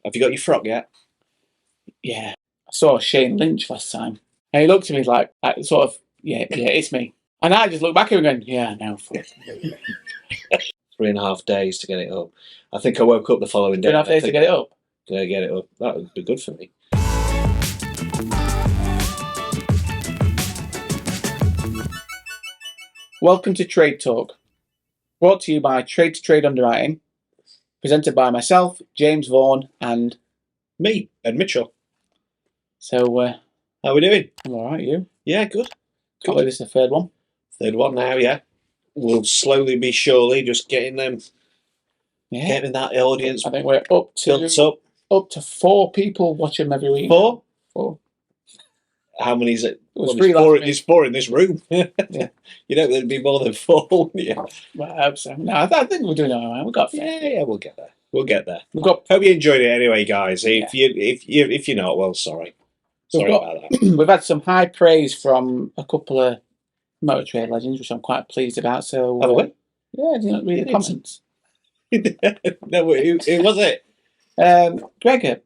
Have you got your frock yet? Yeah. I saw Shane Lynch last time. And he looked at me like sort of, yeah, it's me. And I just looked back at him going, yeah, I know. 3.5 days to get it up. I think I woke up the following day. 3.5 days to get it up? To get it up. That would be good for me. Welcome to Trade Talk, brought to you by Trade Underwriting, presented by myself, James Vaughan, and me, Ed Mitchell. So, how are we doing? I'm all right, you? Yeah, good. Can't believe this is the third one. Third one now, yeah. We'll slowly be surely just getting them, getting that audience. I think we're up to 4 people watching them every week. 4? 4. How many is it? It was well, 3 there's 4 in this room. Yeah. You know, there'd be more than 4, wouldn't you? Well, I hope so. No, I think we're doing all right. We've got. Yeah, we'll get there. We'll get there. Hope you enjoyed it anyway, guys. If you're not, well, sorry. Sorry about that. We've had some high praise from a couple of motor trade legends, which I'm quite pleased about. So, yeah, do you not read the comments? No, who was it? Greg at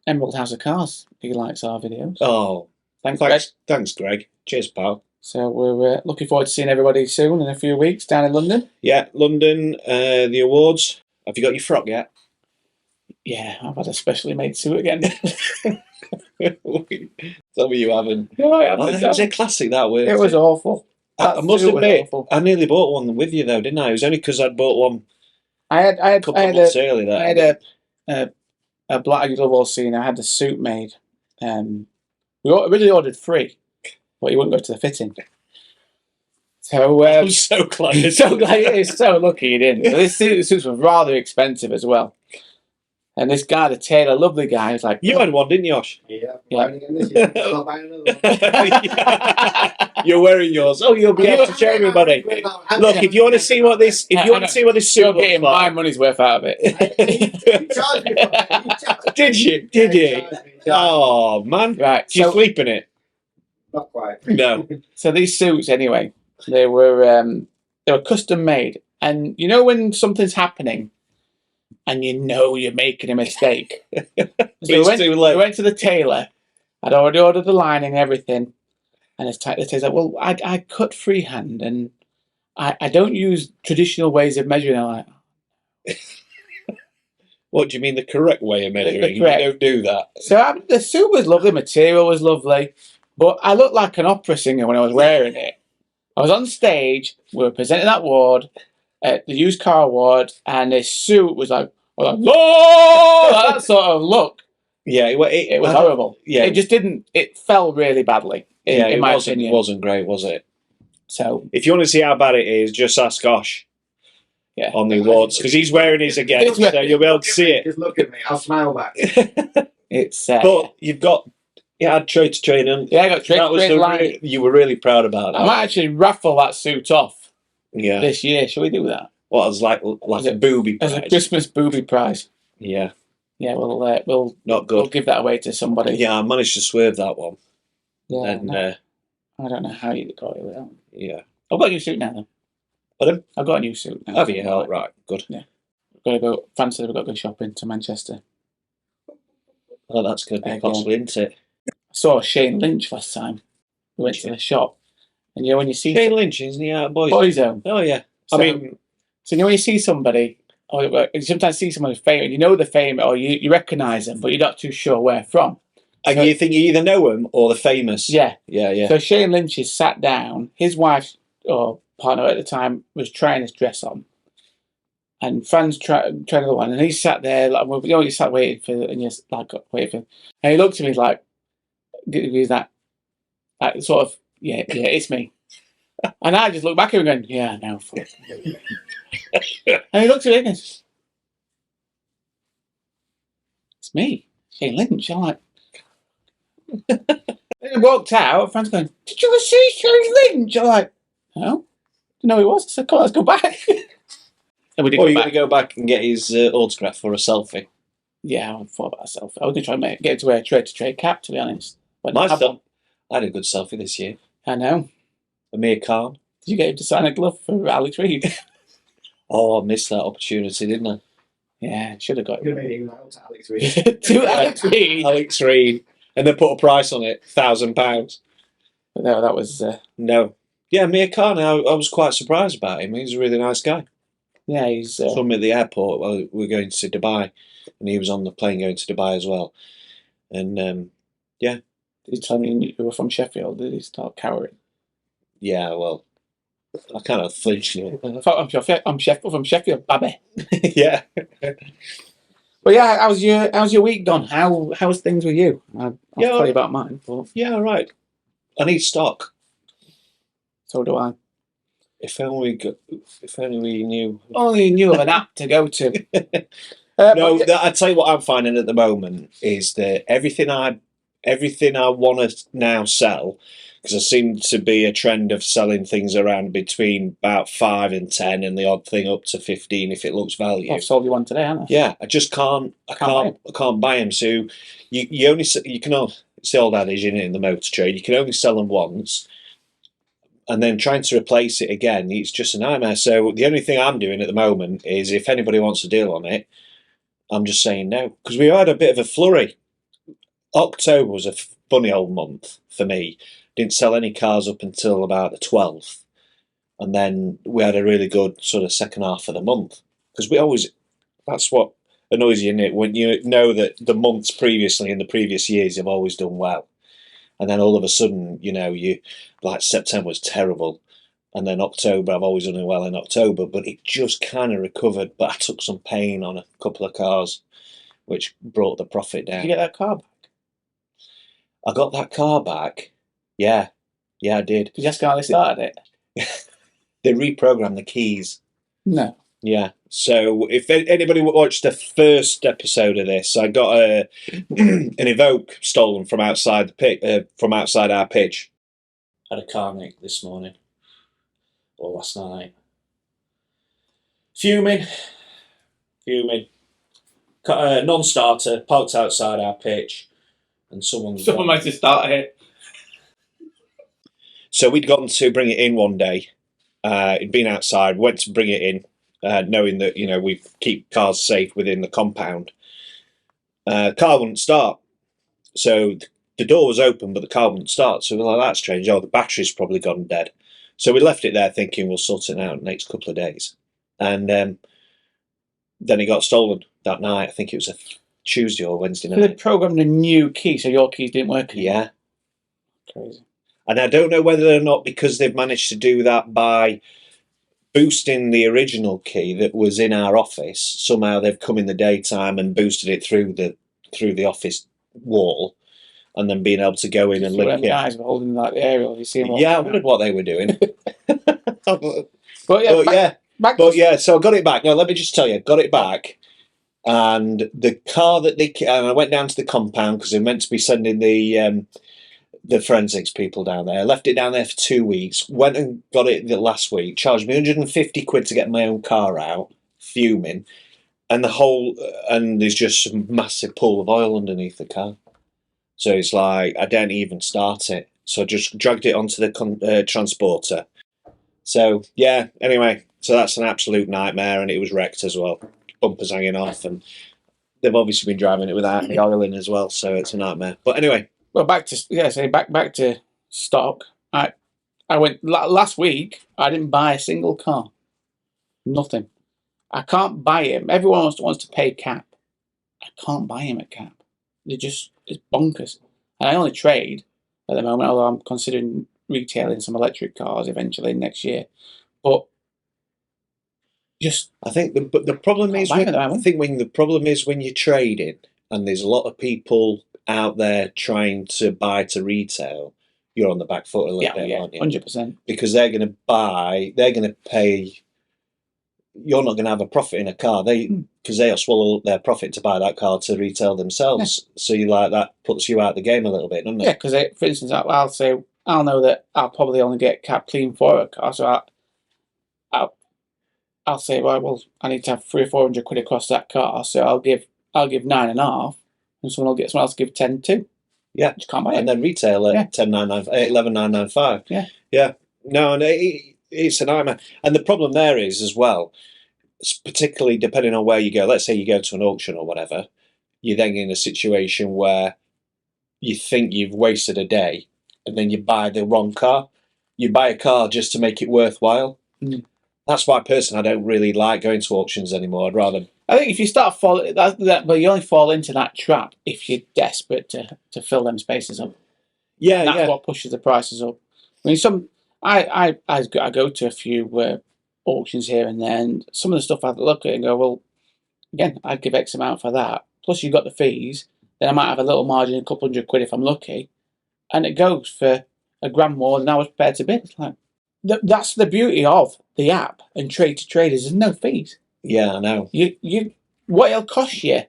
Emerald House of Cars. He likes our videos. Oh, thanks, Greg. Cheers, pal. So we're looking forward to seeing everybody soon in a few weeks down in London. Yeah, London, the awards. Have you got your frock yet? Yeah, I've had a specially made suit again. Some of you haven't. No, I haven't. It was a classic, that was. It was awful. I must admit, I nearly bought one with you though, didn't I? It was only because I'd bought one. I had a couple of months early. I had a black glove all scene. I had the suit made. We originally ordered 3, but he wouldn't go to the fitting. So I'm so glad. So lucky he didn't. So this suits were rather expensive as well. And this guy, the tailor, lovely guy, was like, "You had one, didn't you, Josh?" Yeah. Again this year. I'm not buying another one. You're wearing yours. Oh, you'll be able to show everybody. Look, if you want to see what this, suit you're getting my money's worth out of it. Did you? Oh man! Right. Did you sleep in it? Not quite. No. So these suits, anyway, they were custom made, and you know when something's happening. And you know you're making a mistake. So we went to the tailor. I'd already ordered the lining and everything. And the tailor's like, well, I cut freehand and I don't use traditional ways of measuring. I'm like, what do you mean the correct way of measuring? You don't do that. So the suit was lovely, the material was lovely, but I looked like an opera singer when I was wearing it. I was on stage, we were presenting that award at the used car award, and this suit was like, oh, that sort of look. Yeah, it was horrible. Yeah, it just didn't. It fell really badly. In my opinion, it wasn't great, was it? So, if you want to see how bad it is, just ask Gosh. Yeah, on the awards because he's wearing his again, so you'll be able to see it. Just look at me. I'll smile back. It's. But you've got. You had Trade to Trade, and yeah, I got Trade to Trade line. You were really proud about that. I might actually raffle that suit off. Yeah. This year, shall we do that? What, as like a booby prize? As a Christmas booby prize. Yeah. Yeah, we'll not good. We'll give that away to somebody. Yeah, I managed to swerve that one. Yeah. And I don't know how you got it with that. Yeah. I've got a new suit now, though. Pardon? I've got a new suit now. Have you? Oh, right. Good. Yeah. We've got to go. Fancy we've got to go shopping to Manchester. Oh, that's going to be costly, isn't it? I saw Shane Lynch last time. We went to the shop. And you know when you see Shane Lynch, isn't he out of Boyzone? Oh yeah. So you know when you see somebody, or you sometimes see someone who's famous, you know they're famous, or you recognise them, but you're not too sure where from. And you think you either know them or they're famous. Yeah. Yeah. So Shane Lynch is sat down. His wife or partner at the time was trying his dress on, and Fran's trying the one, and he sat there like you sat waiting for, and you're like waiting for, and he looked at me like, he's that sort of. Yeah, it's me. And I just looked back at him going, yeah, I know. And he looked at it and goes, it's me, Shane Lynch. I'm like, then I walked out, Fran's going, did you ever see Shane Lynch? I'm like, no, didn't know who he was. I said, come on, let's go back. And we did. Or you're going to go back and get his autograph for a selfie. Yeah, I thought about a selfie. I was going to try and get him to wear a Trade to Trade cap, to be honest. I had a good selfie this year. I know. Amir Khan. Did you get him to sign a glove for Alex Reid? Oh, I missed that opportunity, didn't I? Yeah, should have got Could have it. made it out to Alex Reid. To Alex Reid. Alex Reid, and they put a price on it, £1,000. But no, that was No. Yeah, Mia Khan, I was quite surprised about him. He's a really nice guy. yeah. He's Saw him at the airport while we were going to Dubai, and he was on the plane going to Dubai as well. And yeah. Did he tell me you were from Sheffield? Did he start cowering? Yeah, well, I kind of flinched. I thought I'm from Sheffield, babby. Yeah. But yeah, how's your week gone? How's things with you? I'll tell you about mine. But Yeah, all right. I need stock. so do I. If only we knew. Only you knew of an app to go to. No, I'd tell you what I'm finding at the moment is that everything I want to now sell, because there seems to be a trend of selling things around between about 5 and 10, and the odd thing up to 15 if it looks value. I've sold you one today, haven't I? Yeah, I just can't. I can't buy them. So you can only. It's the old adage, isn't it, in the motor trade? You can only sell them once, and then trying to replace it again, it's just a nightmare. So the only thing I'm doing at the moment is if anybody wants a deal on it, I'm just saying no, because we had a bit of a flurry. October was a funny old month for me. Didn't sell any cars up until about the 12th, and then we had a really good sort of second half of the month, because that's what annoys you, isn't it, when you know that the months previously in the previous years have always done well, and then all of a sudden, you like September was terrible, and then October I've always done well in October, but it just kind of recovered. But I took some pain on a couple of cars, which brought the profit down. Did you get that car back? I got that car back. Yeah, I did. Did you ask how they started it? They reprogrammed the keys. No. Yeah. So if anybody watched the first episode of this, I got an Evoque stolen from outside the pit, from outside our pitch. Had a car nick this morning or last night. Fuming. Got a non-starter parked outside our pitch, and someone might have started it. So we'd gotten to bring it in one day. It'd been outside, went to bring it in, knowing that, we keep cars safe within the compound. Car wouldn't start. So the door was open, but the car wouldn't start. So we were like, that's strange. Oh, the battery's probably gone dead. So we left it there thinking we'll sort it out in the next couple of days. And then it got stolen that night. I think it was a Tuesday or Wednesday night. So they programmed a new key, so your keys didn't work anymore? Yeah. Crazy. And I don't know whether or not because they've managed to do that by boosting the original key that was in our office. Somehow they've come in the daytime and boosted it through the office wall, and then being able to go in and look. link it. Guys were holding like the aerial. You see them? Yeah, I wondered what they were doing. But yeah, so I got it back. Now let me just tell you, I got it back, and the car and I went down to the compound because they were meant to be sending the forensics people down there. I left it down there for 2 weeks. Went and got it the last week. Charged me 150 quid to get my own car out. Fuming, and there's just some massive pool of oil underneath the car. So it's like I didn't even start it. So I just dragged it onto the transporter. So yeah. Anyway, so that's an absolute nightmare, and it was wrecked as well. Bumpers hanging off, and they've obviously been driving it without the oil in as well. So it's a nightmare. But anyway. Well, back to stock. I went last week. I didn't buy a single car. Nothing. I can't buy him. Everyone wants to pay cap. I can't buy him at cap. It's bonkers. And I only trade at the moment, although I'm considering retailing some electric cars eventually next year. But I think the problem is when you're trading and there's a lot of people out there trying to buy to retail, you're on the back foot a little bit, aren't you? 100%. Because they're going to pay. You're not going to have a profit in a car, because they'll swallow up their profit to buy that car to retail themselves. Yeah. So that puts you out the game a little bit, doesn't it? Yeah, because for instance, I'll know that I'll probably only get cap clean for a car, so I'll say, well, I need to have 300 or 400 quid across that car, so I'll give 9.5. And someone else give 10 too. Yeah, just can't buy it. And then retail at 11,995. Yeah. No, and it's a nightmare. And the problem there is as well. particularly depending on where you go. Let's say you go to an auction or whatever, you're then in a situation where you think you've wasted a day, and then you buy the wrong car. You buy a car just to make it worthwhile. Mm. That's why, personally, I don't really like going to auctions anymore. I'd rather. I think if you start falling, but you only fall into that trap if you're desperate to fill them spaces up. Yeah, That's what pushes the prices up. I mean, I go to a few auctions here and there, and some of the stuff I look at and go, well, again, I'd give X amount for that. Plus, you've got the fees. Then I might have a little margin, a couple £100 if I'm lucky, and it goes for £1,000 more than I was prepared to bid. It's like, that's the beauty of the app and trade to traders. There's no fees. Yeah, I know. You what it'll cost you.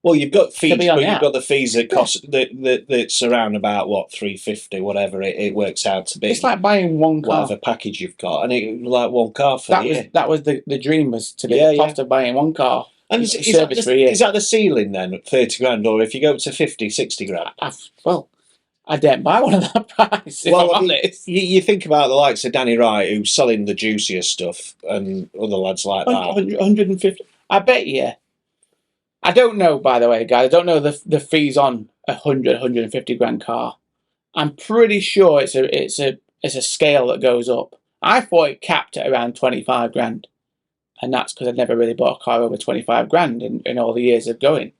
Well, you've got fees, but you've got the fees that cost that's around about what $350, whatever it works out to be. It's like buying one car, whatever package you've got, and it like one car for the year. That was the dream, was to be the cost of buying one car. And is that the ceiling then at $30,000, or if you go up to 50, 60 grand? I didn't buy one of that price. If I'm honest, you think about the likes of Danny Wright, who's selling the juicier stuff, and other lads like that. 150. I bet you. I don't know, by the way, guys. I don't know the fees on 150 grand car. I'm pretty sure it's a scale that goes up. I thought it capped at around 25 grand, and that's because I'd never really bought a car over 25 grand in all the years of going.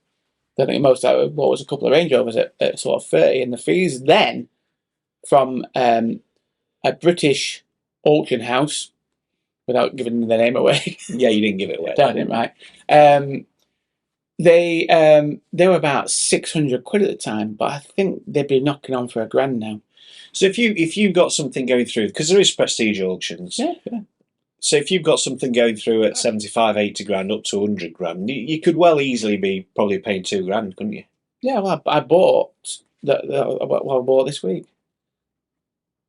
I think the most I bought was a couple of Range Rovers at sort of 30, and the fees then from a British auction house, without giving the name away. Yeah, you didn't give it away. I didn't, right? They were about £600 at the time, but I think they'd be knocking on for £1,000 now. So if you've got something going through, because there is prestige auctions. Yeah. So if you've got something going through at 75, 80 grand up to 100 grand, you could well easily be probably paying £2,000, couldn't you? Yeah, well, I bought I bought this week.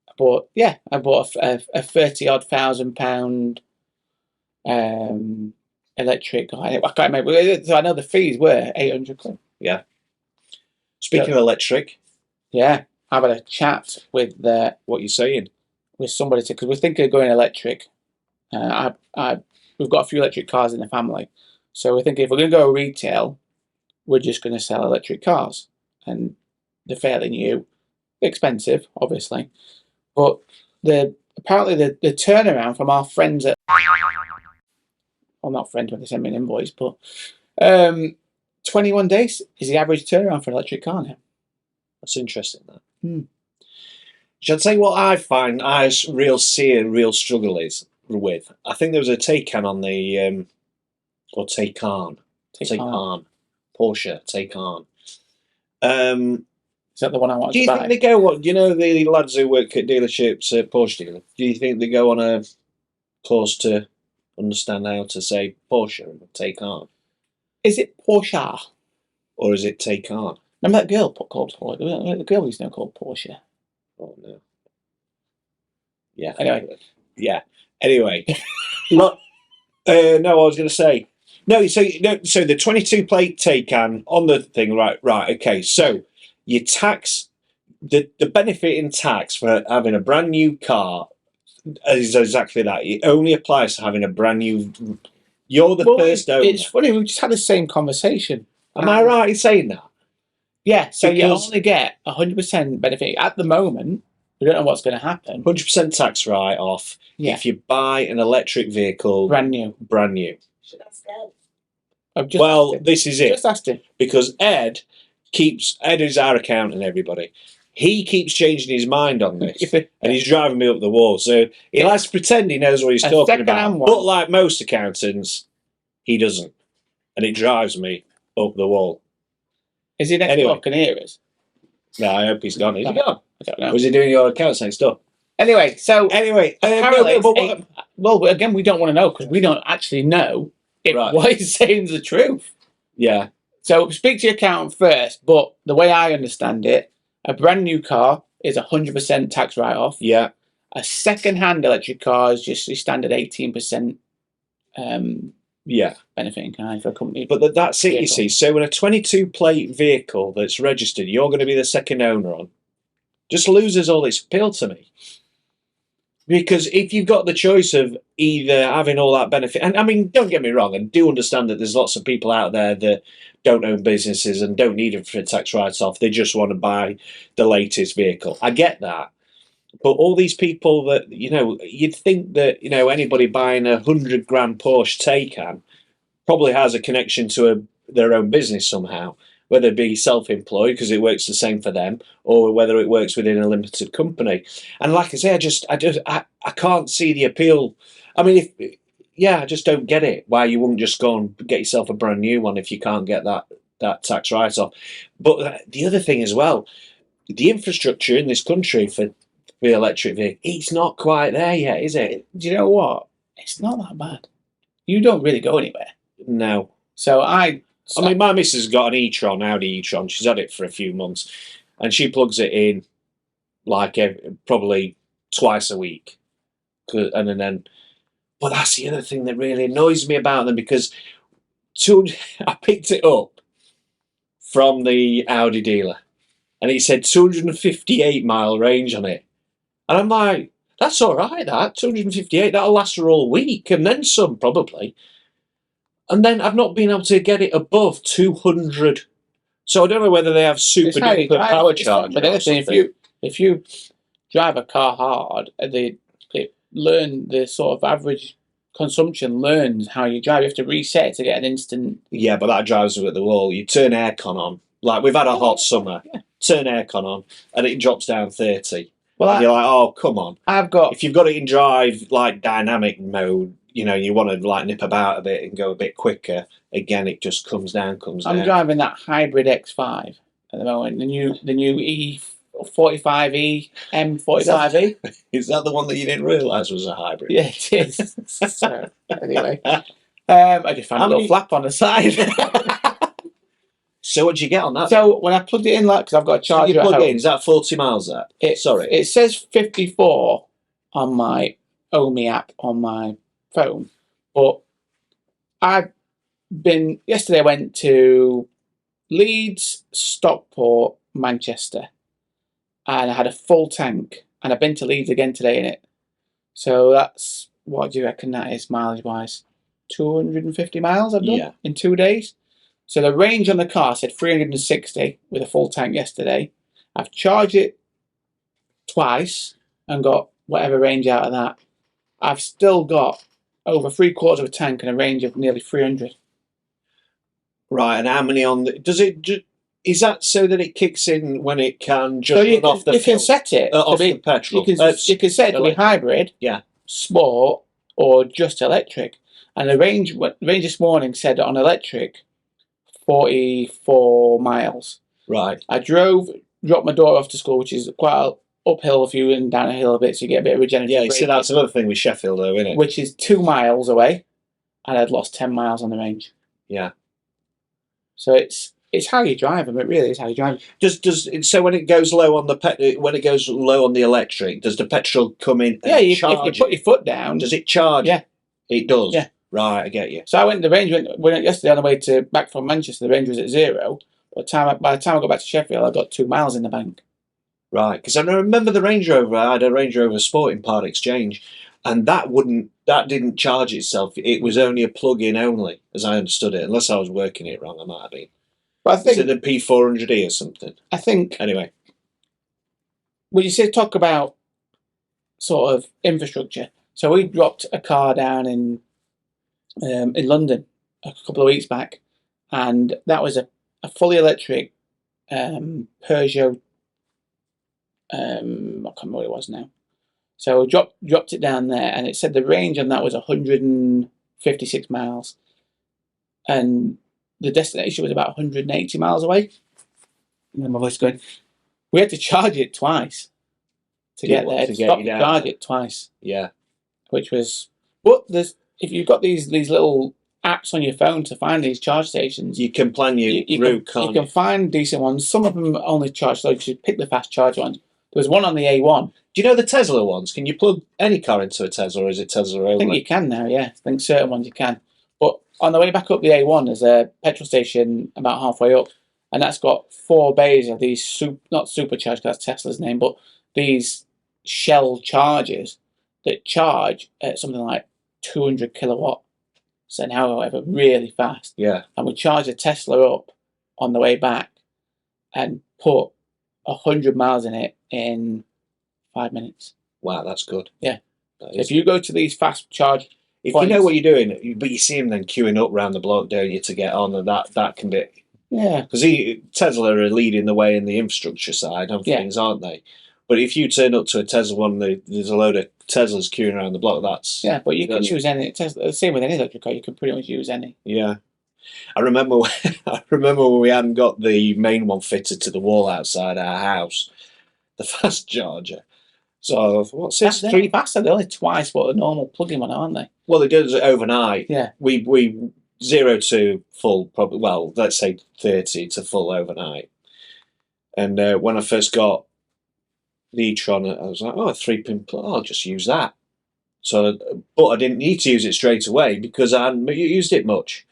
I bought a 30-odd £1,000 electric. I can't remember. So I know the fees were £800. Yeah. Speaking of electric, yeah, I've had a chat with what you're saying with somebody because we're thinking of going electric. We've got a few electric cars in the family, so we're thinking if we're going to go retail, we're just going to sell electric cars, and they're fairly new, expensive, obviously, but apparently the turnaround from our friends at, well, not friends when they send me an invoice, but 21 days is the average turnaround for an electric car now. That's interesting. That. Should I tell you what I find I real struggle is with? I think there was a Taycan on the or Taycan Porsche Taycan. Is that the one I want to buy? Do you think they go? What, you know, the lads who work at dealerships, Porsche dealer? Do you think they go on a course to understand how to say Porsche and Taycan? Is it Porsche or is it Taycan? Remember that girl called Porsche? The girl we used to know called Porsche. Oh no. Yeah. Anyway. Yeah. Anyway. Look. No, I was going to say. No. So the 22 plate Taycan on the thing. Right. Okay. So your tax, the benefit in tax for having a brand new car is exactly that. It only applies to having a brand new. You're the first owner. It's funny. We just had the same conversation. Am I right in saying that? Yeah. So you only get 100% benefit at the moment. We don't know what's going to happen. 100% tax write-off if you buy an electric vehicle. Brand new. Should have said. This is it. Just asked him. Because Ed is our accountant, everybody. He keeps changing his mind on this. And he's driving me up the wall. So he likes to pretend he knows what he's talking about. But like most accountants, he doesn't. And it drives me up the wall. Is he next door? Can he hear us? No, I hope he's gone. Is he gone? I don't know. Was he doing your accounts next door? Anyway, apparently, well, again, we don't want to know because we don't actually know if what he's saying is the truth. Yeah. So speak to your accountant first. But the way I understand it, a brand new car is 100% tax write-off. Yeah. A second-hand electric car is just your standard 18%. Benefit in kind for a company. But that's it, you see. So when a 22 plate vehicle that's registered, you're going to be the second owner on. Just loses all its appeal to me. Because if you've got the choice of either having all that benefit, and I mean, don't get me wrong, and do understand that there's lots of people out there that don't own businesses and don't need it for a tax write-off. They just want to buy the latest vehicle. I get that. But all these people that, you'd think that, anybody buying a 100 grand Porsche Taycan probably has a connection to their own business somehow, whether it be self-employed because it works the same for them, or whether it works within a limited company. And like I say, I can't see the appeal. I mean, I just don't get it. Why you wouldn't just go and get yourself a brand new one if you can't get that tax write-off. But the other thing as well, the infrastructure in this country for the electric vehicle, it's not quite there yet, is it? Do you know what? It's not that bad. You don't really go anywhere. No. So I mean, my missus has got an e-tron, Audi e-tron. She's had it for a few months, and she plugs it in like probably twice a week. But that's the other thing that really annoys me about them, because I picked it up from the Audi dealer, and it said 258-mile range on it, and I'm like, that's all right. That 258, that'll last her all week, and then some probably. And then I've not been able to get it above 200. So I don't know whether they have super duper power charge. But if you drive a car hard, they learn the sort of average consumption learns how you drive. You have to reset to get an instant. Yeah, but that drives you at the wall. You turn aircon on. Like we've had a hot summer. Yeah. Turn aircon on, and it drops down 30. Well, you're like, oh, come on. If you've got it in drive, like dynamic mode, you want to like nip about a bit and go a bit quicker. Again, it just comes down. I'm driving that hybrid X5 at the moment. The new E45E, M45E. Is that the one that you didn't realise was a hybrid? Yeah, it is. So, anyway, I just found a little flap on the side. So what did you get on that? So when I plugged it in, because I've got a charger you at home. in, is that 40 miles there? It says 54 on my Omi app on my phone, but yesterday I went to Leeds, Stockport, Manchester, and I had a full tank, and I've been to Leeds again today in it. So that's, what do you reckon that is mileage wise? 250 miles I've done in 2 days. So the range on the car said 360 with a full tank yesterday. I've charged it twice and got whatever range out of that. I've still got over 3/4 of a tank and a range of nearly 300. Right, and how many on is that so that it kicks in when it can just run off the You can set it off the petrol. You can set it to be hybrid, sport, or just electric. And the range this morning said on electric 44 miles. Right. I dropped my daughter off to school, which is quite uphill if you and down a hill a bit, so you get a bit of regenerative. Yeah, see, that's another thing with Sheffield, though, isn't it? Which is 2 miles away, and I'd lost 10 miles on the range. Yeah. So it's how you drive them. It really is how you drive them. So when it goes low on the electric, does the petrol come in? Yeah, if you put your foot down, does it charge? Yeah, it does. Yeah. Right, I get you. So the range went yesterday on the way back from Manchester. The range was at 0. By the time I got back to Sheffield, I got 2 miles in the bank. Right, because I remember the Range Rover. I had a Range Rover Sport in part exchange, and that didn't charge itself. It was only a plug-in only, as I understood it. Unless I was working it wrong, I might have been. But I think, is it the P400E or something? I think. Anyway, when you talk about sort of infrastructure, so we dropped a car down in London a couple of weeks back, and that was a fully electric Peugeot. I can't remember what it was now. So we dropped it down there, and it said the range on that was 156 miles, and the destination was about 180 miles away. And then my voice going, we had to charge it twice to get there. Charge it twice. Yeah, which was. But if you've got these little apps on your phone to find these charge stations, you can plan your route. You can find decent ones. Some of them only charge, so you should pick the fast charge ones. There was one on the A1. Do you know the Tesla ones? Can you plug any car into a Tesla, or is it Tesla only? I think you can now, yeah. I think certain ones you can. But on the way back up the A1, there's a petrol station about halfway up, and that's got 4 bays of these, not supercharged, because that's Tesla's name, but these Shell chargers that charge at something like 200 kilowatts an hour, or whatever, really fast. Yeah. And we charge a Tesla up on the way back and put 100 miles in it in 5 minutes. Wow, that's good. Yeah. If you go to these fast charge if points, you know what you're doing, but you see them then queuing up round the block, don't you, to get on, and that can be... Yeah. Because Tesla are leading the way in the infrastructure side of things, aren't they? But if you turn up to a Tesla one, there's a load of Teslas queuing around the block. That's... Yeah, but you can choose any. Tesla, same with any electric car. You can pretty much use any. Yeah. I remember when we hadn't got the main one fitted to the wall outside our house, the fast charger. So what's this? They're faster. They're only twice what a normal plug-in one, aren't they? Well, it does it overnight. Yeah. We 0 to full, probably. Well, let's say 30 to full overnight. And when I first got the e-tron, I was like, oh, a 3-pin plug. I'll just use that. So, but I didn't need to use it straight away because I hadn't used it much.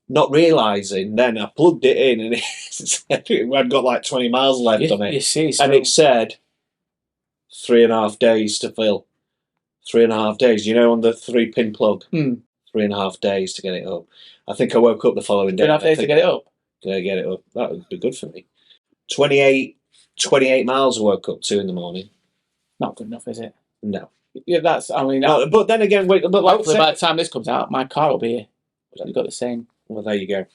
Not realising, then I plugged it in and I'd got like 20 miles left on it. You see, and it said 3.5 days to fill. 3.5 days, on the 3-pin plug. 3.5 days to get it up. I think I woke up the following day. 3.5 days to get it up? Did I get it up? That would be good for me. 28 miles I woke up to in the morning. Not good enough, is it? No. Yeah, that's, I mean... No, but then again, wait, but hopefully by the time this comes out, my car will be here. You've got the same. Well, there you go.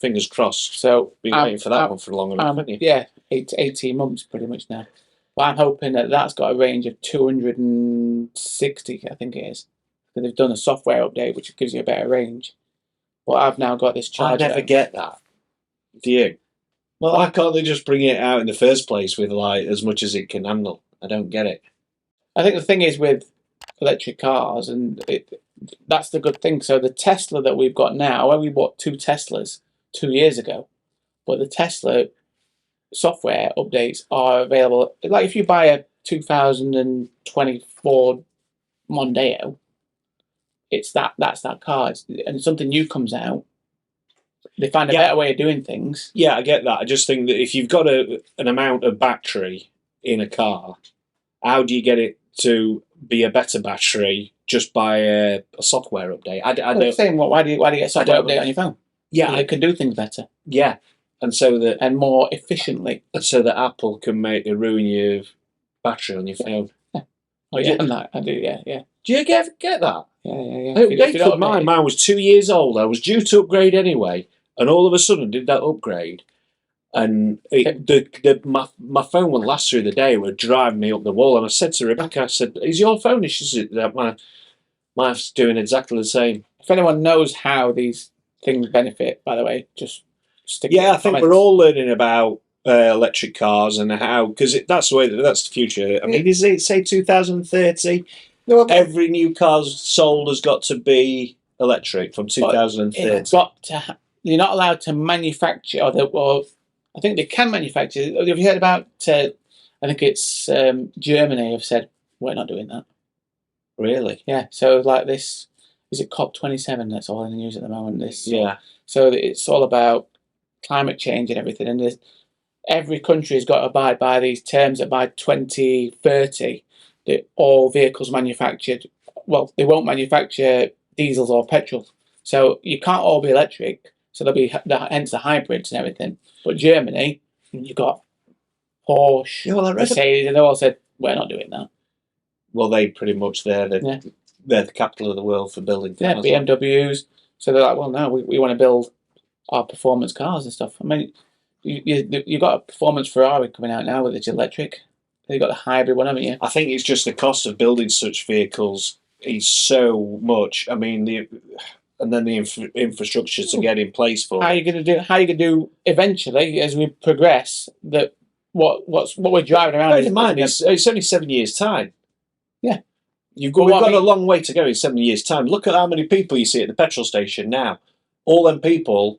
Fingers crossed. So been waiting for that one for long enough, haven't you? Yeah, 18 months pretty much now. But I'm hoping that's got a range of 260, I think it is. Because they've done a software update which gives you a better range. But I've now got this charger. I never get that. Do you? Well, why can't they just bring it out in the first place with like as much as it can handle? I don't get it. I think the thing is with electric cars, and that's the good thing. So the Tesla that we've got now, we bought 2 Teslas 2 years ago, but the Tesla software updates are available. Like if you buy a 2024 Mondeo, that's that car. And something new comes out, they find a better way of doing things. Yeah, I get that. I just think that if you've got an amount of battery in a car, how do you get it to be a better battery just by a software update? I don't. Saying why do you get a software update on your phone? Yeah, it can do things better. Yeah, and more efficiently, so that Apple can ruin your battery on your phone. Yeah. Oh yeah, I do. Yeah. Do you get that? Yeah. Mine was 2 years old. I was due to upgrade anyway, and all of a sudden did that upgrade, and my phone would last through the day. It would drive me up the wall. And I said to Rebecca, I said, "Is your phone issues that mine's doing exactly the same?" If anyone knows how these things benefit, by the way, just stick. Yeah, I think we're all learning about electric cars and how, because that's the future. I mean, is it say 2030? No, every new car sold has got to be electric from 2030. You're not allowed to manufacture, or I think they can manufacture. Have you heard about? I think it's Germany have said we're not doing that. Really? Yeah. So like this, is it COP27? That's all in the news at the moment. Yeah. So it's all about climate change and everything, and every country has got to abide by these terms that by 2030, that all vehicles manufactured, well, they won't manufacture diesels or petrol. So you can't all be electric. So there'll be hence the hybrids and everything. But Germany, you've got Porsche, Mercedes, and they all said we're not doing that. Well, they pretty much they're the capital of the world for building cars. Yeah, BMWs. So they're like, well, no, we want to build our performance cars and stuff. I mean, you've got a performance Ferrari coming out now with its electric. You've got the hybrid one, haven't you? I think it's just the cost of building such vehicles is so much. I mean, and then the infrastructure to get in place for. How are you going to do eventually as we progress? That what we're driving around. Bear in mind, it's only 7 years' time. Yeah, we've got a long way to go in 7 years' time. Look at how many people you see at the petrol station now. All them people.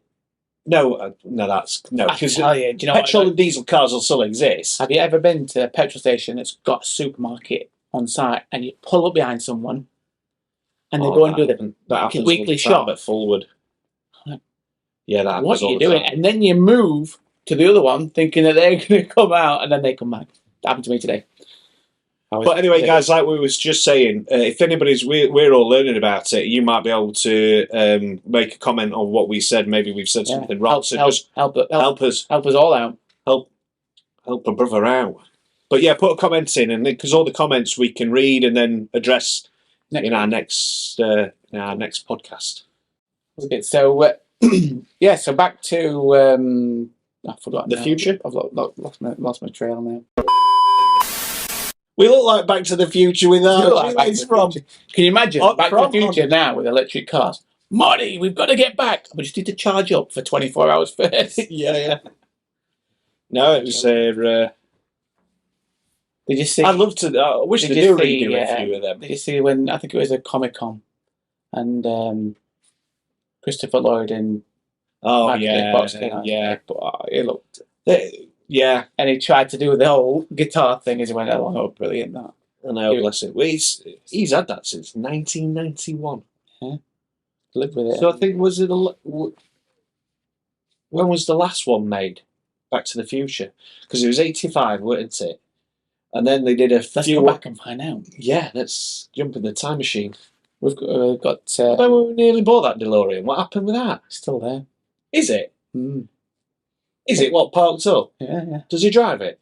No, because petrol and diesel cars will still exist. Have you ever been to a petrol station that's got a supermarket on site and you pull up behind someone and they go and do the weekly shop at Fulwood? Yeah, that happens. What are you doing? And then you move to the other one thinking that they're going to come out and then they come back. That happened to me today. But anyway, guys, like we was just saying, if we're all learning about it, you might be able to make a comment on what we said. Maybe we've said something wrong. So just help us all out. Help a brother out. But yeah, put a comment in, and because all the comments we can read and then address in our next podcast. Okay, so so back to I forgot the future. I've lost my trail now. We look like Back to the Future with our from. Can you imagine Back to the Future now with electric cars? Marty, we've got to get back. We just need to charge up for 24 hours first. yeah. No, it was Did you see? I'd love to. I wish they do redo a few of them. Did you see when I think it was a Comic-Con and Christopher Lloyd and But it looked and he tried to do the whole guitar thing as he went along. Oh, brilliant! That I know, bless him. Well, he's had that since 1991. Yeah. Live with it. So I think when was the last one made? Back to the Future, because it was 85, wasn't it? And then they did Let's go back and find out. Yeah, let's jump in the time machine. We've got. We nearly bought that DeLorean. What happened with that? Still there. Is it? Mm. Is it what parked up? Yeah. Does he drive it?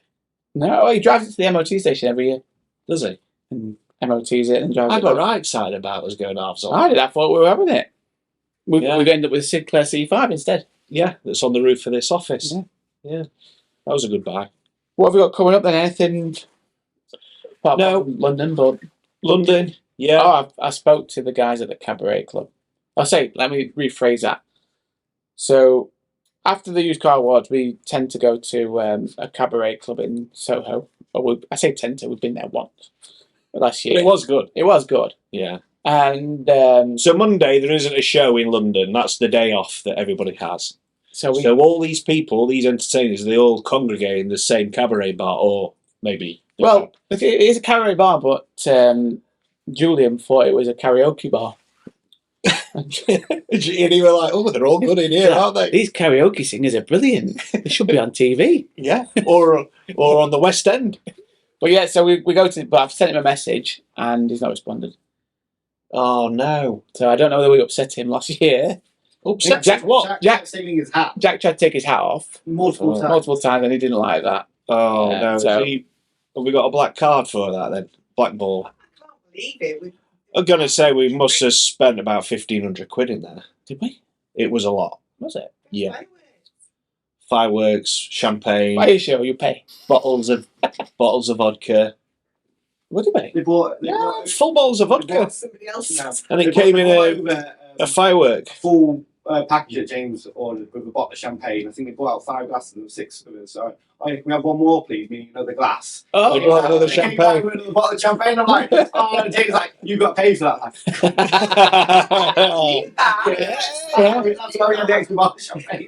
No, he drives it to the MOT station every year. Does he? And MOTs it and drives it. I got right excited about us going halves on. I did. I thought we were having it. We're going to end up with a Sinclair C5 instead. Yeah, that's on the roof of this office. Yeah. That was a good buy. What have we got coming up then? Anything? London, but London. Yeah. Oh, I spoke to the guys at the Cabaret Club. Let me rephrase that. So, after the used car awards, we tend to go to a Cabaret Club in Soho. I say tend to. We've been there once last year. But it was good. It was good. Yeah. And so Monday there isn't a show in London. That's the day off that everybody has. So all these people, these entertainers, they all congregate in the same cabaret bar, or maybe. Well, it is a cabaret bar, but Julian thought it was a karaoke bar. And he was like, "Oh, they're all good in here, aren't they? These karaoke singers are brilliant. They should be on TV." Yeah, or on the West End. But yeah, so we go to. But I've sent him a message, and he's not responded. Oh no! So I don't know whether we upset him last year. Upset Jack taking his hat. Jack tried to take his hat off multiple times, and he didn't like that. Oh no! So, have we got a black card for that then? Black ball. I can't believe it. I'm gonna say we must have spent about 1,500 quid in there. Did we? It was a lot. Was it? Yeah. Fireworks, champagne. Why are you sure you pay? Bottles of vodka. What did we? They bought full bottles of vodka. Somebody else now. And it came in a firework. Full package that James ordered with a bottle of champagne. I think they bought out 5 glasses and 6 of it. So can we have one more, please? Meaning another glass. Oh, they bought another champagne. Another bottle of champagne. I'm like, oh, and James like, you've got to pay for that. That's why we had the extra bottle of champagne.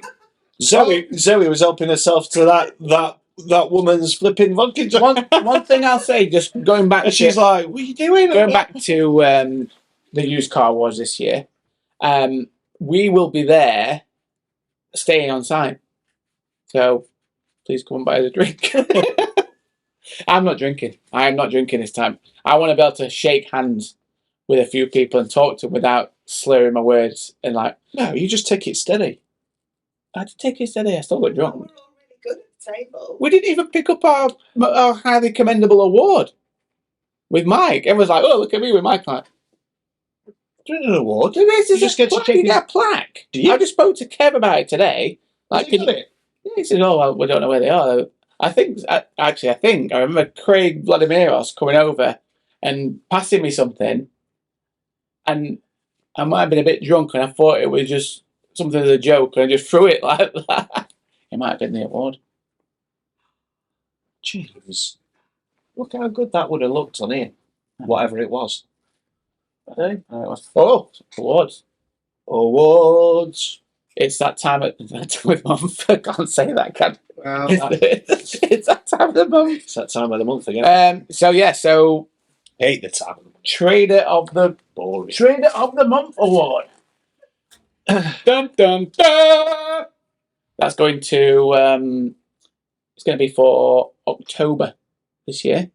Zoe was helping herself to that woman's flipping vodka. One thing I'll say, just going back, and she's like, "What are you doing?" Going back to the used car awards this year, we will be there, staying on site. So please come and buy us a drink. I'm not drinking. I am not drinking this time. I want to be able to shake hands with a few people and talk to them without slurring my words and No, you just take it steady. I had to take it steady. I still got drunk. We're all really good at the table. We didn't even pick up our highly commendable award with Mike. Everyone's like, "Oh, look at me with Mike." Like, doing an award? You just get to take a plaque. I just spoke to Kev about it today. Like, it? Yeah, he said, "Oh, well, we don't know where they are." I think I remember Craig Vladimiros coming over and passing me something, and I might have been a bit drunk, and I thought it was just something as a joke, and I just threw it like that. It might have been the award. Jeez, look how good that would have looked on here, whatever it was. Awards. It's that time of the month. I can't say that, can I? Well, it's that time of the month. It's that time of the month again. So Hate the time of the month. Trader of the Month award. Dun dun dun. That's going to it's going to be for October this year.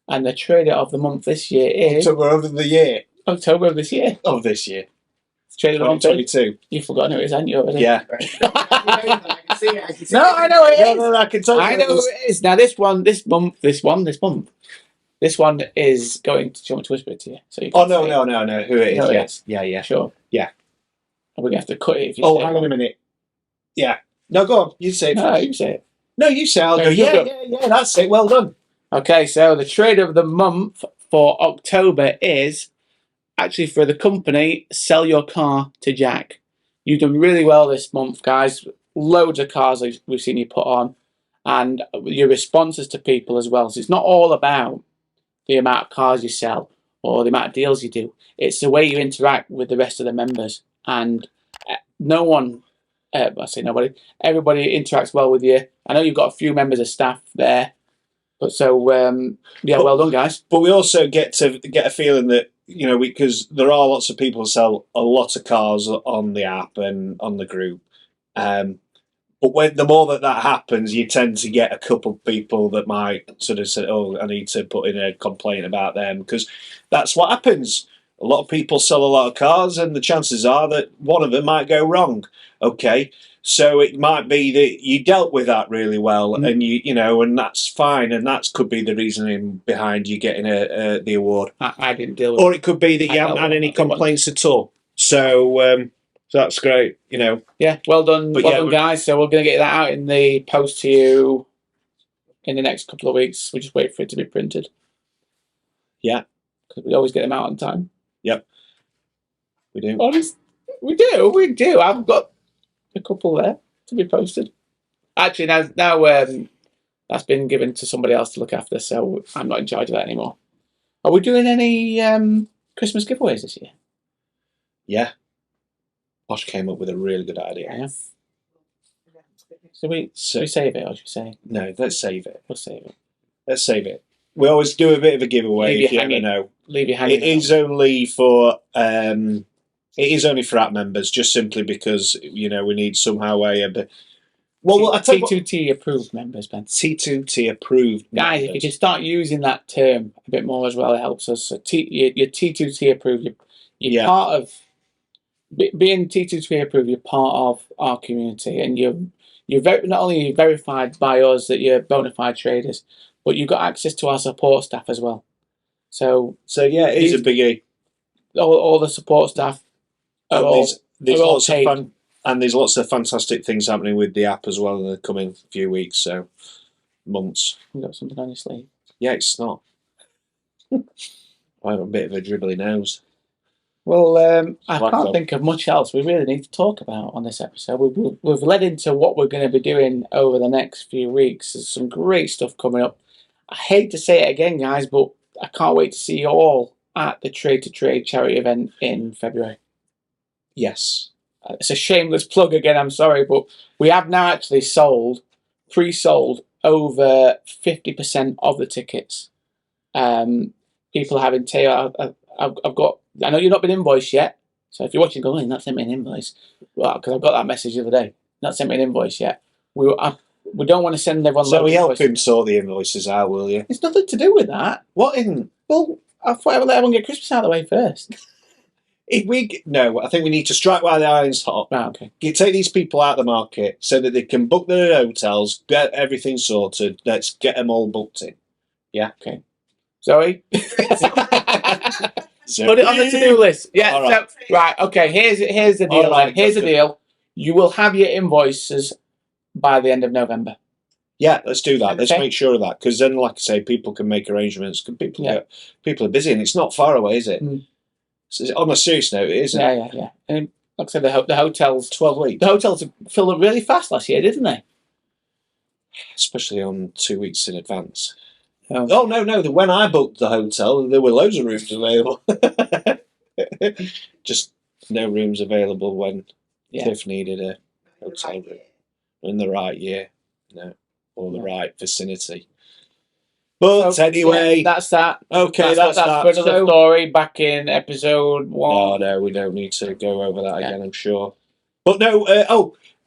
And the trader of the month this year is October of the year. October of this year. Of this year. Trader of the month. 2022. You've forgotten who it is, haven't you? Already? Yeah. I can see it. No, I know it is. No, I can tell you. I know who it is. Now this one is going to. Do you want me to whisper it to you? So you can No, say no. Who it is? No, it Yes. is. Yeah. Sure. Yeah. We're going to have to cut it if you Oh, say hang it. on a minute. Yeah. No, go on. You say it No, first. you say it. No, you say. I'll No, go. you Yeah, go. yeah. That's it. Well done. Okay, so the trade of the month for October is actually for the company Sell Your Car to Jack. You've done really well this month, guys. Loads of cars we've seen you put on, and your responses to people as well. So it's not all about the amount of cars you sell or the amount of deals you do. It's the way you interact with the rest of the members. And no one, I say nobody, everybody interacts well with you. I know you've got a few members of staff there. But so, well done, guys. But we also get a feeling that, because there are lots of people who sell a lot of cars on the app and on the group. But the more that happens, you tend to get a couple of people that might sort of say, "Oh, I need to put in a complaint about them," because that's what happens. A lot of people sell a lot of cars, and the chances are that one of them might go wrong. Okay, so it might be that you dealt with that really well, and and that's fine, and that could be the reasoning behind you getting the award. I didn't deal with it. Or it could be that you haven't had any complaints at all. So that's great, Yeah, well done, guys. So we're going to get that out in the post to you in the next couple of weeks. We just wait for it to be printed. Yeah. Because we always get them out on time. Yep. We do. Honest, we do. I've got a couple there to be posted. Actually, now that's been given to somebody else to look after, so I'm not in charge of that anymore. Are we doing any Christmas giveaways this year? Yeah. Posh came up with a really good idea. Yeah. Should we save it, or should we say? No, let's save it. We'll save it. Let's save it. We always do a bit of a giveaway Leave if you ever know. Leave you hanging. It is only for app members, just simply because we need somehow a bit. Well, I tell you what, T2T approved members, Ben. T2T approved Guys, members. if you can start using that term a bit more as well, it helps us. So you're T2T approved. You're part of being T2T approved. You're part of our community, and you're not only verified by us that you're bona fide traders, but you've got access to our support staff as well. So yeah, it is a biggie. All the support staff. There's lots of fun, and there's lots of fantastic things happening with the app as well in the coming few weeks, so months. You got something on your sleeve? Yeah, it's not. I have a bit of a dribbly nose. Well, I can't think of much else we really need to talk about on this episode. We've led into what we're going to be doing over the next few weeks. There's some great stuff coming up. I hate to say it again, guys, but I can't wait to see you all at the Trade to Trade charity event in February. Yes. It's a shameless plug again, I'm sorry, but we have now actually pre-sold over 50% of the tickets. People having I've got. I know you've not been invoiced yet, so if you're watching, go, not sent me an invoice. Well, because I've got that message the other day. Not sent me an invoice yet. We don't want to send everyone. So we help him sort the invoices out, will you? It's nothing to do with that. What isn't? Well, I thought I would let everyone get Christmas out of the way first. I think we need to strike while the iron's hot. Right, okay. You take these people out of the market so that they can book their hotels, get everything sorted. Let's get them all booked in. Yeah. Okay. Zoe. Put it on the to-do list. Yeah. Right. So, right. Okay. Here's the deal. Right, here's the deal. You will have your invoices by the end of November. Yeah, let's do that. Let's Okay. make sure of that, because then, like I say, people can make arrangements. People are busy, and it's not far away, is it? Mm. So on a serious note, it isn't. Yeah. And like I said, the hotels. 12 weeks. The hotels filled up really fast last year, didn't they? Especially on 2 weeks in advance. Oh no! When I booked the hotel, there were loads of rooms available. Just no rooms available when Cliff needed a hotel room in the right year, or the right vicinity. But anyway, that's that. Okay, that's for another story back in episode 1. No, we don't need to go over that again, I'm sure. But no,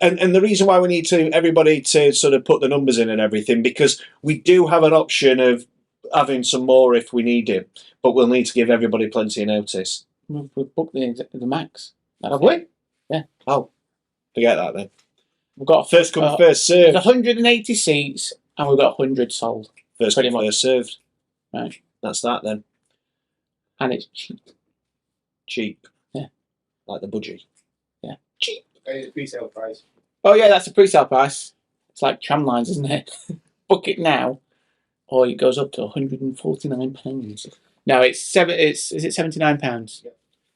and the reason why we need everybody to sort of put the numbers in and everything, because we do have an option of having some more if we need it, but we'll need to give everybody plenty of notice. We've booked the max. Have we? Yeah. Oh, forget that then. We've got first come, first served. There's 180 seats, and we've got 100 sold. First come, first served. Right. That's that then. And it's cheap. Cheap. Yeah. Like the budgie. Yeah. Cheap. It's pre-sale price. Oh yeah, that's a pre-sale price. It's like tram lines, isn't it? Book it now, or it goes up to £149. No, is it £79? Yeah.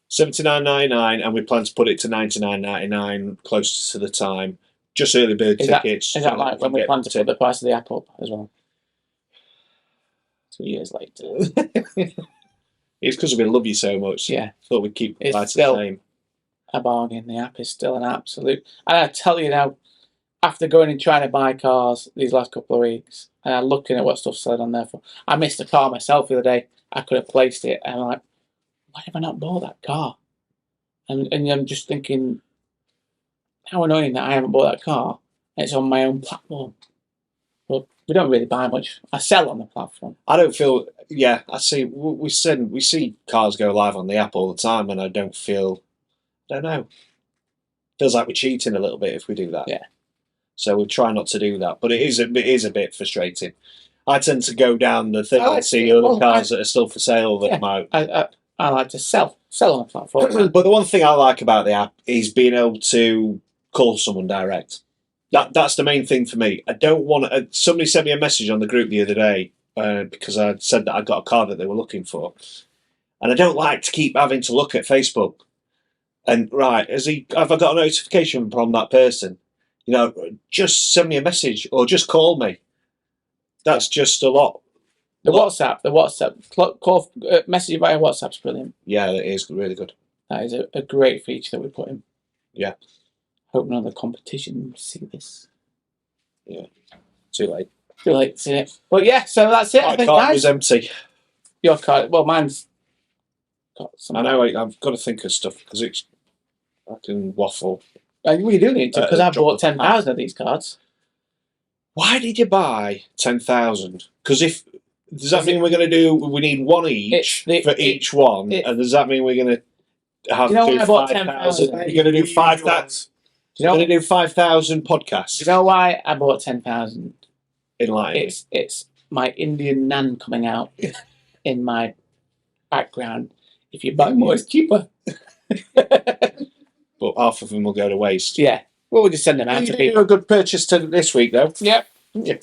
£79.99, and we plan to put it to $99.99 close to the time. Just early bird tickets. Is that like when we plan to put the price of the app up as well? 2 years later. It's because we love you so much. Yeah. Thought we'd keep the price the same. A bargain. The app is still an absolute. And I tell you now, after going and trying to buy cars these last couple of weeks, and I'm looking at what stuff's selling on there for, I missed a car myself the other day. I could have placed it, and I'm like, why have I not bought that car? And I'm just thinking, how annoying that I haven't bought that car. And it's on my own platform. But we don't really buy much. I sell on the platform. I don't feel. Yeah, I see. We see cars go live on the app all the time, and I don't feel. I don't know. Feels like we're cheating a little bit if we do that. Yeah. So we try not to do that, but it is a bit frustrating. I tend to go down the thing and see other cars that are still for sale that come out. I like to sell on the platform. But the one thing I like about the app is being able to call someone direct. That's the main thing for me. I don't want to. Somebody sent me a message on the group the other day because I said that I got a car that they were looking for, and I don't like to keep having to look at Facebook. And right, have I got a notification from that person? You know, just send me a message or just call me. That's just a lot. The WhatsApp call message via WhatsApp's brilliant. Yeah, it is really good. That is a great feature that we put in. Yeah. Hope none of the competition will see this. Yeah. Too late. Too late to see it. But yeah, so that's it. My I think, card guys. was empty. Your card, well, mine's got some. I know. I've got to think of stuff because I can waffle. We do need to because I bought 10,000 of these cards. Why did you buy 10,000? Because does that mean we're going to do? We need one each for each one, and does that mean we're going to have to do 5,000? You're going to do 5,000. You're going to do 5,000 podcasts. You know why I bought 10,000? Enlightened. It's my Indian nan coming out in my background. If you buy more, it's cheaper. But half of them will go to waste. Yeah. Well, we'll just send them out to people. A good purchase to this week, though. Yep. Yeah.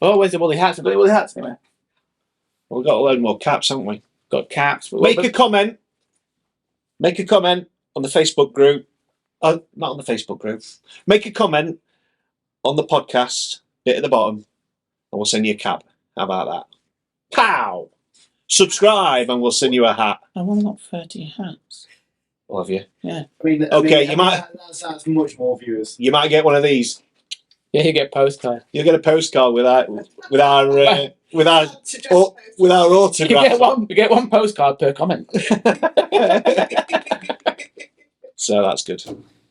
Oh, where's the woolly hats? I've got the woolly hats anyway. Well, we've got a load more caps, haven't we? Got caps. Make a comment. Make a comment on the Facebook group. Not on the Facebook group. Make a comment on the podcast bit at the bottom, and we'll send you a cap. How about that? Pow! Subscribe, and we'll send you a hat. I've only got 30 hats. Love you. Yeah. That's much more viewers. You might get one of these. Yeah, you get a postcard. You'll get a postcard with our autograph. You get one postcard per comment. So that's good.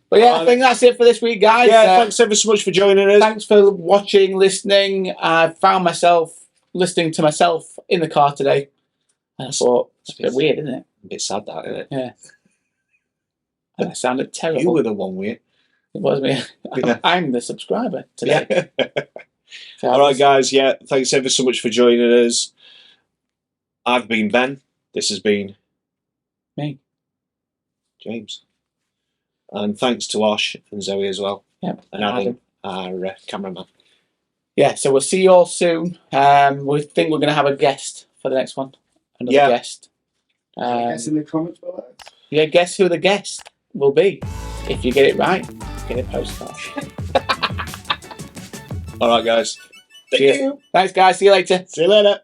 But yeah, I think that's it for this week, guys. Yeah, thanks ever so much for joining us. Thanks for watching, listening. I found myself listening to myself in the car today, and I thought, it's a bit weird, isn't it? A bit sad, that, isn't it? Yeah. And I sounded terrible. You were the one weird. It was me. Yeah. I'm the subscriber today. Yeah. All right, guys. Yeah, thanks ever so much for joining us. I've been Ben. This has been me, James. And thanks to Osh and Zoe as well. Yep. And Adam, our cameraman. Yeah, so we'll see you all soon. We think we're going to have a guest for the next one. Another guest. Guess in the comments below. Yeah, guess who the guest will be. If you get it right, get a postcard. All right, guys. Thank you. Thanks, guys. See you later. See you later.